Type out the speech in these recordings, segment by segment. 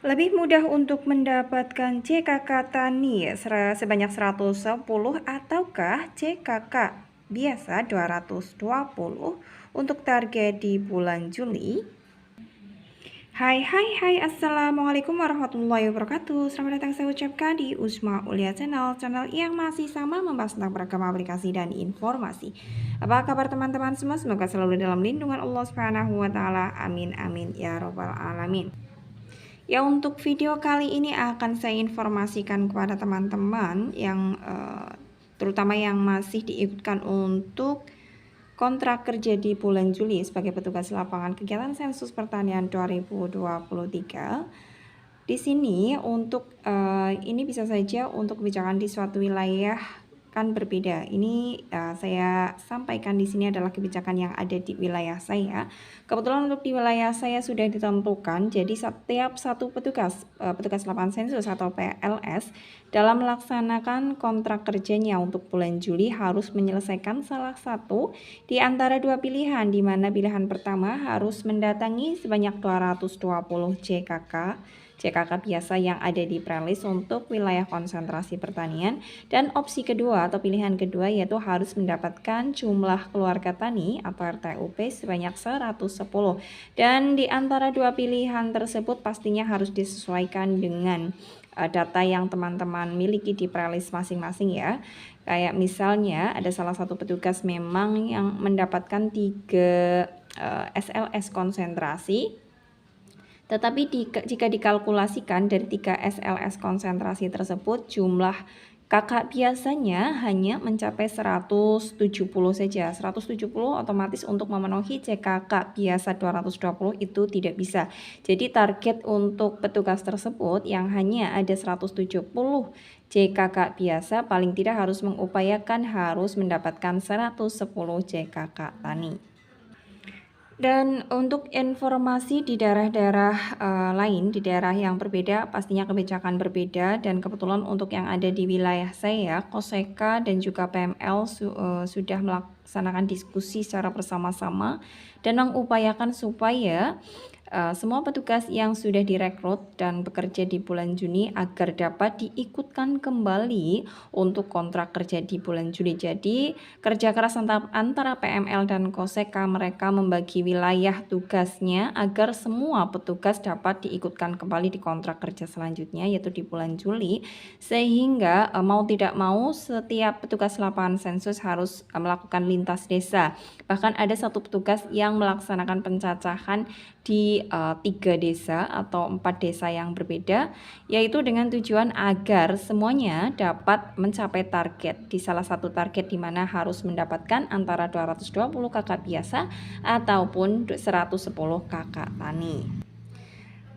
Lebih mudah untuk mendapatkan CKK Tani sebanyak 110 ataukah CKK biasa 220 untuk target di bulan Juli? Hai, Assalamualaikum warahmatullahi wabarakatuh. Selamat datang saya ucapkan di Usma Ulia channel yang masih sama membahas tentang beragam aplikasi dan informasi. Apa kabar teman-teman semua? Semoga selalu dalam lindungan Allah Subhanahu wa taala. Amin amin ya robbal alamin. Ya, untuk video kali ini akan saya informasikan kepada teman-teman yang terutama yang masih diikutkan untuk kontrak kerja di bulan Juli sebagai petugas lapangan kegiatan sensus pertanian 2023. Di sini untuk ini bisa saja untuk kebijakan di suatu wilayah kan berbeda. Ini saya sampaikan di sini adalah kebijakan yang ada di wilayah saya. Kebetulan untuk di wilayah saya sudah ditentukan. Jadi setiap satu petugas lapangan sensus atau PLS dalam melaksanakan kontrak kerjanya untuk bulan Juli harus menyelesaikan salah satu di antara dua pilihan, di mana pilihan pertama harus mendatangi sebanyak 220 CKK biasa yang ada di prelis untuk wilayah konsentrasi pertanian, dan opsi kedua atau pilihan kedua yaitu harus mendapatkan jumlah keluarga tani atau RTUP sebanyak 110. Dan di antara dua pilihan tersebut pastinya harus disesuaikan dengan data yang teman-teman miliki di prelis masing-masing ya. Kayak misalnya ada salah satu petugas memang yang mendapatkan 3 SLS konsentrasi, tetapi jika dikalkulasikan dari 3 SLS konsentrasi tersebut, jumlah kakak biasanya hanya mencapai 170 saja. 170 otomatis untuk memenuhi CKK biasa 220 itu tidak bisa. Jadi target untuk petugas tersebut yang hanya ada 170 CKK biasa paling tidak harus mengupayakan harus mendapatkan 110 CKK tani. Dan untuk informasi di daerah-daerah lain, di daerah yang berbeda, pastinya kebijakan berbeda. Dan kebetulan untuk yang ada di wilayah saya, Koseka dan juga PML sudah melaksanakan diskusi secara bersama-sama dan mengupayakan supaya semua petugas yang sudah direkrut dan bekerja di bulan Juni agar dapat diikutkan kembali untuk kontrak kerja di bulan Juli. Jadi kerja keras antara PML dan Koseka, mereka membagi wilayah tugasnya agar semua petugas dapat diikutkan kembali di kontrak kerja selanjutnya yaitu di bulan Juli, sehingga mau tidak mau setiap petugas lapangan sensus harus melakukan lintas desa. Bahkan ada satu petugas yang melaksanakan pencacahan di 3 desa atau 4 desa yang berbeda, yaitu dengan tujuan agar semuanya dapat mencapai target di salah satu target di mana harus mendapatkan antara 220 kakak biasa ataupun 110 kakak tani.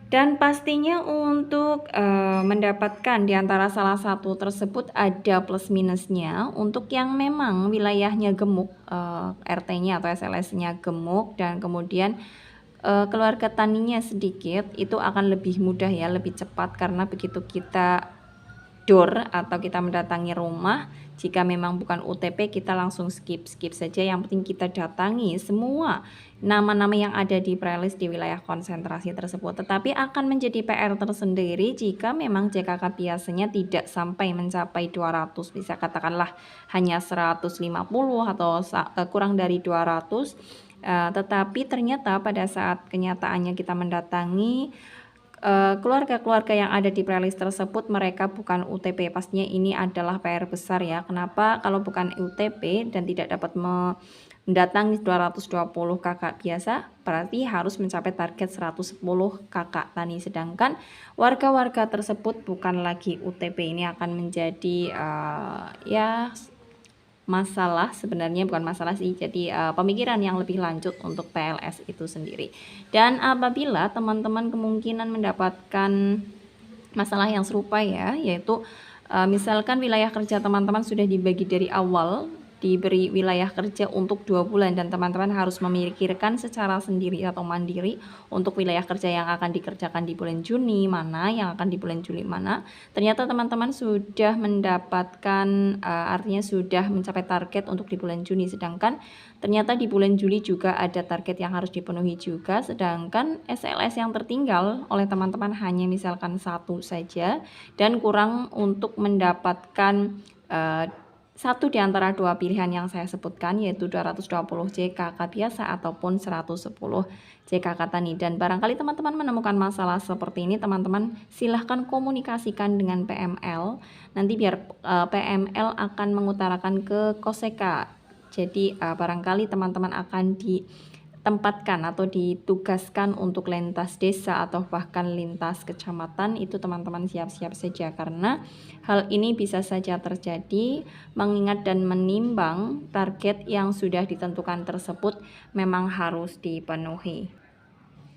Dan pastinya untuk mendapatkan di antara salah satu tersebut ada plus minusnya. Untuk yang memang wilayahnya gemuk, RT-nya atau SLS-nya gemuk dan kemudian keluarga taninya sedikit, itu akan lebih mudah ya, lebih cepat karena begitu kita door atau kita mendatangi rumah, jika memang bukan UTP kita langsung skip saja. Yang penting kita datangi semua nama-nama yang ada di prelis di wilayah konsentrasi tersebut. Tetapi akan menjadi PR tersendiri jika memang CKK biasanya tidak sampai mencapai 200, bisa katakanlah hanya 150 atau kurang dari 200. Tetapi ternyata pada saat kenyataannya kita mendatangi keluarga-keluarga yang ada di prelis tersebut mereka bukan UTP, pastinya ini adalah PR besar ya. Kenapa? Kalau bukan UTP dan tidak dapat mendatangi 220 kakak biasa, berarti harus mencapai target 110 kakak tani, sedangkan warga-warga tersebut bukan lagi UTP. Ini akan menjadi ya masalah, sebenarnya bukan masalah sih, jadi pemikiran yang lebih lanjut untuk PLS itu sendiri. Dan apabila teman-teman kemungkinan mendapatkan masalah yang serupa ya, yaitu misalkan wilayah kerja teman-teman sudah dibagi dari awal diberi wilayah kerja untuk 2 bulan dan teman-teman harus memikirkan secara sendiri atau mandiri untuk wilayah kerja yang akan dikerjakan di bulan Juni mana, yang akan di bulan Juli mana. Ternyata teman-teman sudah mendapatkan artinya sudah mencapai target untuk di bulan Juni, sedangkan ternyata di bulan Juli juga ada target yang harus dipenuhi juga, sedangkan SLS yang tertinggal oleh teman-teman hanya misalkan 1 saja dan kurang untuk mendapatkan satu di antara 2 pilihan yang saya sebutkan, yaitu 220 JKK biasa ataupun 110 JKK tani. Dan barangkali teman-teman menemukan masalah seperti ini, teman-teman silahkan komunikasikan dengan PML. Nanti biar PML akan mengutarakan ke Koseka. Jadi barangkali teman-teman akan ditempatkan atau ditugaskan untuk lintas desa atau bahkan lintas kecamatan. Itu teman-teman siap-siap saja, karena hal ini bisa saja terjadi mengingat dan menimbang target yang sudah ditentukan tersebut memang harus dipenuhi.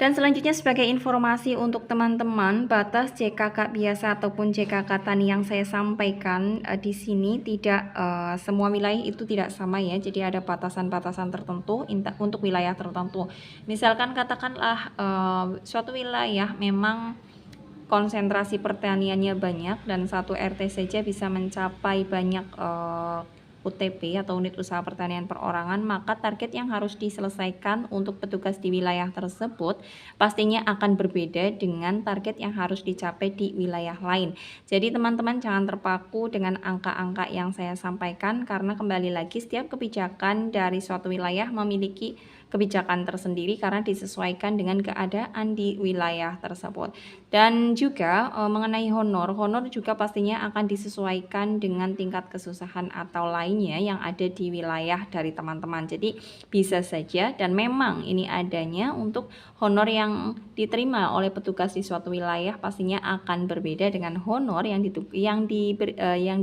Dan selanjutnya sebagai informasi untuk teman-teman, batas JKK biasa ataupun JKK tani yang saya sampaikan di sini tidak semua wilayah itu tidak sama ya. Jadi ada batasan-batasan tertentu untuk wilayah tertentu. Misalkan katakanlah suatu wilayah memang konsentrasi pertaniannya banyak dan satu RT saja bisa mencapai banyak UTP atau unit usaha pertanian perorangan, maka target yang harus diselesaikan untuk petugas di wilayah tersebut pastinya akan berbeda dengan target yang harus dicapai di wilayah lain. Jadi teman-teman jangan terpaku dengan angka-angka yang saya sampaikan, karena kembali lagi setiap kebijakan dari suatu wilayah memiliki kebijakan tersendiri karena disesuaikan dengan keadaan di wilayah tersebut. Dan juga mengenai honor juga pastinya akan disesuaikan dengan tingkat kesusahan atau lainnya yang ada di wilayah dari teman-teman. Jadi bisa saja, dan memang ini adanya untuk honor yang diterima oleh petugas di suatu wilayah pastinya akan berbeda dengan honor yang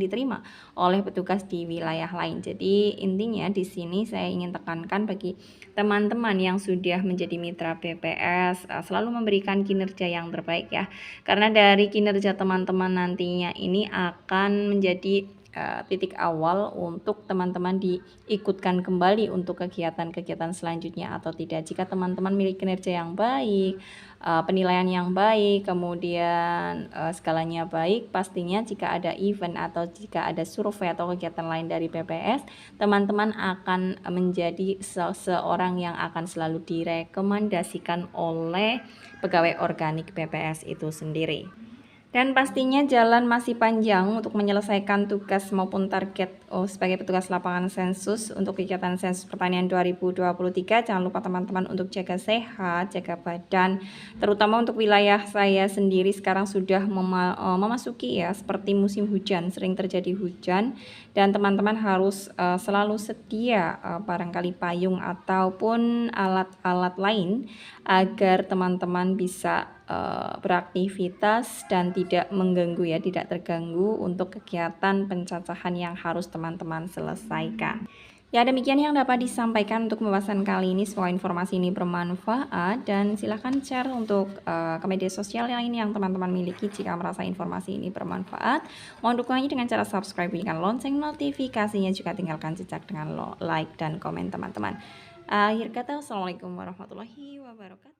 diterima oleh petugas di wilayah lain. Jadi intinya di sini saya ingin tekankan bagi teman-teman yang sudah menjadi mitra BPS selalu memberikan kinerja yang terbaik ya, karena dari kinerja teman-teman nantinya ini akan menjadi titik awal untuk teman-teman diikutkan kembali untuk kegiatan-kegiatan selanjutnya atau tidak. Jika teman-teman memiliki kinerja yang baik, penilaian yang baik, kemudian skalanya baik, pastinya jika ada event atau jika ada survei atau kegiatan lain dari BPS, teman-teman akan menjadi seseorang yang akan selalu direkomendasikan oleh pegawai organik BPS itu sendiri. Dan pastinya jalan masih panjang untuk menyelesaikan tugas maupun target sebagai petugas lapangan sensus untuk kegiatan sensus pertanian 2023. Jangan lupa teman-teman untuk jaga sehat, jaga badan, terutama untuk wilayah saya sendiri sekarang sudah memasuki ya seperti musim hujan, sering terjadi hujan, dan teman-teman harus selalu sedia barangkali payung ataupun alat-alat lain agar teman-teman bisa beraktivitas dan tidak mengganggu ya, tidak terganggu untuk kegiatan pencacahan yang harus teman-teman selesaikan. Ya, demikian yang dapat disampaikan untuk pembahasan kali ini. Semoga informasi ini bermanfaat dan silahkan share untuk ke media sosial lain yang teman-teman miliki jika merasa informasi ini bermanfaat. Mohon dukungannya dengan cara subscribe, bunyikan lonceng notifikasinya, juga tinggalkan jejak dengan like dan komen teman-teman. Akhir kata, wassalamualaikum warahmatullahi wabarakatuh.